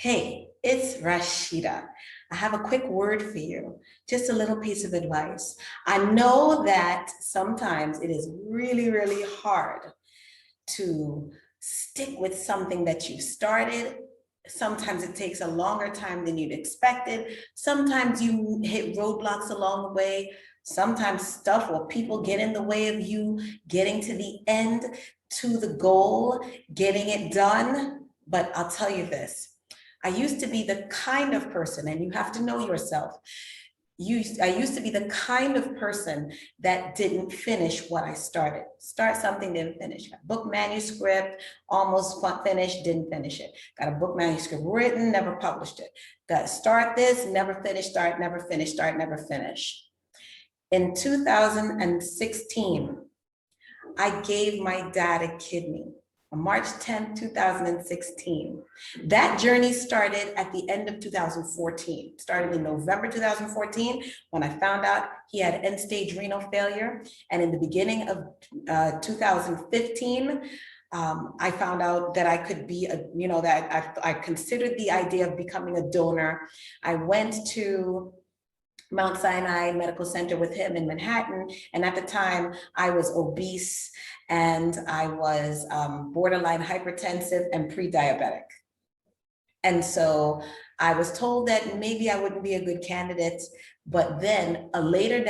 Hey, it's Rashida. I have a quick word for you, just a little piece of advice. I know that sometimes it is really, really hard to stick with something that you started. Sometimes it takes a longer time than you'd expected. Sometimes you hit roadblocks along the way. Sometimes stuff or people get in the way of you getting to the end, to the goal, getting it done. But I'll tell you this. I used to be the kind of person, and you have to know yourself. I used to be the kind of person that didn't finish what I started. Start something, didn't finish. Got a book manuscript, almost finished, didn't finish it. Got a book manuscript written, never published it. Got start this, never finish, start, never finish, start, never finish. In 2016, I gave my dad a kidney. On March 10th, 2016. That journey started at the end of 2014. Started in November 2014 when I found out he had end-stage renal failure. And in the beginning of 2015, I found out that I could be, that I considered the idea of becoming a donor. I went to Mount Sinai Medical Center with him in Manhattan. And at the time I was obese and I was borderline hypertensive and pre-diabetic. And so I was told that maybe I wouldn't be a good candidate, but then later in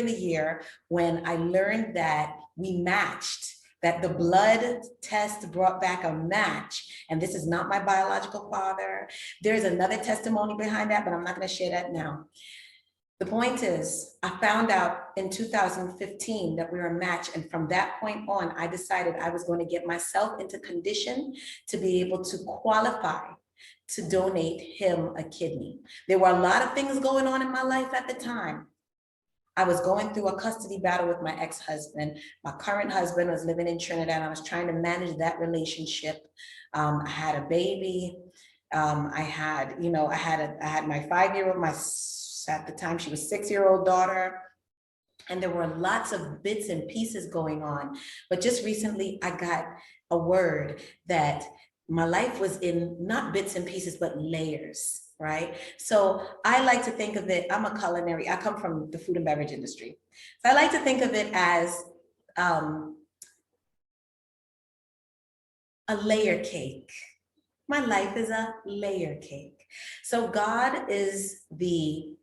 the year, when I learned that we matched, that the blood test brought back a match, and this is not my biological father. There's another testimony behind that, but I'm not gonna share that now. The point is, I found out in 2015 that we were a match, and from that point on, I decided I was going to get myself into condition to be able to qualify to donate him a kidney. There were a lot of things going on in my life at the time. I was going through a custody battle with my ex-husband. My current husband was living in Trinidad. I was trying to manage that relationship. I had a baby. I had my 5-year-old, at the time she was 6-year-old daughter. And there were lots of bits and pieces going on. But just recently I got a word that my life was in not bits and pieces, but layers. Right? So I like to think of it, I come from the food and beverage industry. So I like to think of it as a layer cake. My life is a layer cake. So God is the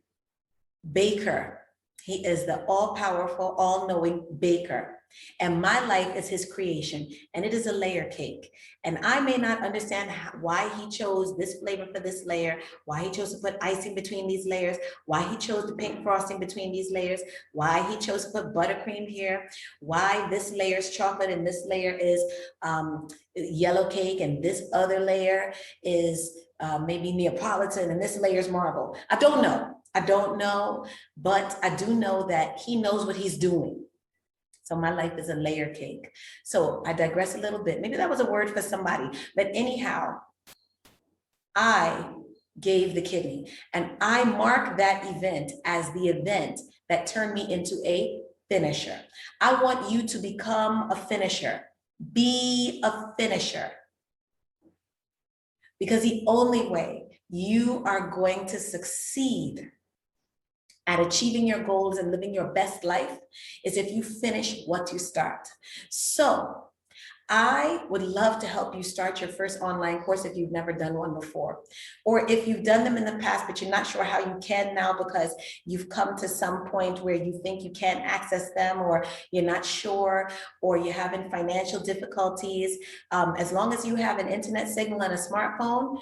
baker. He is the all-powerful, all-knowing baker. And my life is his creation, and it is a layer cake. And I may not understand why he chose this flavor for this layer, why he chose to put icing between these layers, why he chose the pink frosting between these layers, why he chose to put buttercream here, why this layer is chocolate and this layer is yellow cake and this other layer is maybe Neapolitan and this layer is marble. I don't know, but I do know that he knows what he's doing. So my life is a layer cake. So I digress a little bit. Maybe that was a word for somebody, but anyhow, I gave the kidney, and I mark that event as the event that turned me into a finisher. I want you to become a finisher. Be a finisher. Because the only way you are going to succeed at achieving your goals and living your best life is if you finish what you start. So I would love to help you start your first online course if you've never done one before, or if you've done them in the past, but you're not sure how you can now because you've come to some point where you think you can't access them, or you're not sure, or you're having financial difficulties. As long as you have an internet signal and a smartphone,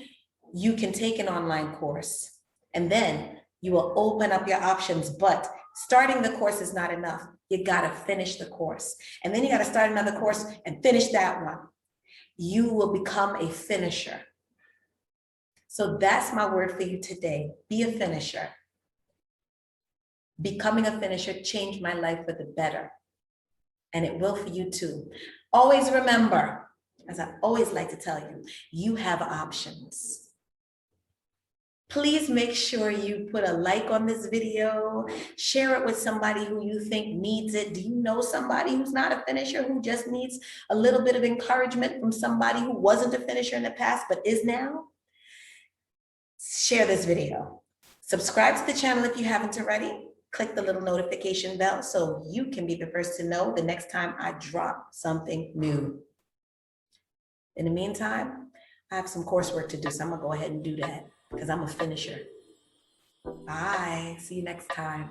you can take an online course, and then you will open up your options. But starting the course is not enough. You gotta finish the course. And then you gotta start another course and finish that one. You will become a finisher. So that's my word for you today. Be a finisher. Becoming a finisher changed my life for the better. And it will for you too. Always remember, as I always like to tell you, you have options. Please make sure you put a like on this video, share it with somebody who you think needs it. Do you know somebody who's not a finisher, who just needs a little bit of encouragement from somebody who wasn't a finisher in the past, but is now? share this video. Subscribe to the channel if you haven't already. Click the little notification bell so you can be the first to know the next time I drop something new. In the meantime, I have some coursework to do, so I'm gonna go ahead and do that because I'm a finisher. Bye, see you next time.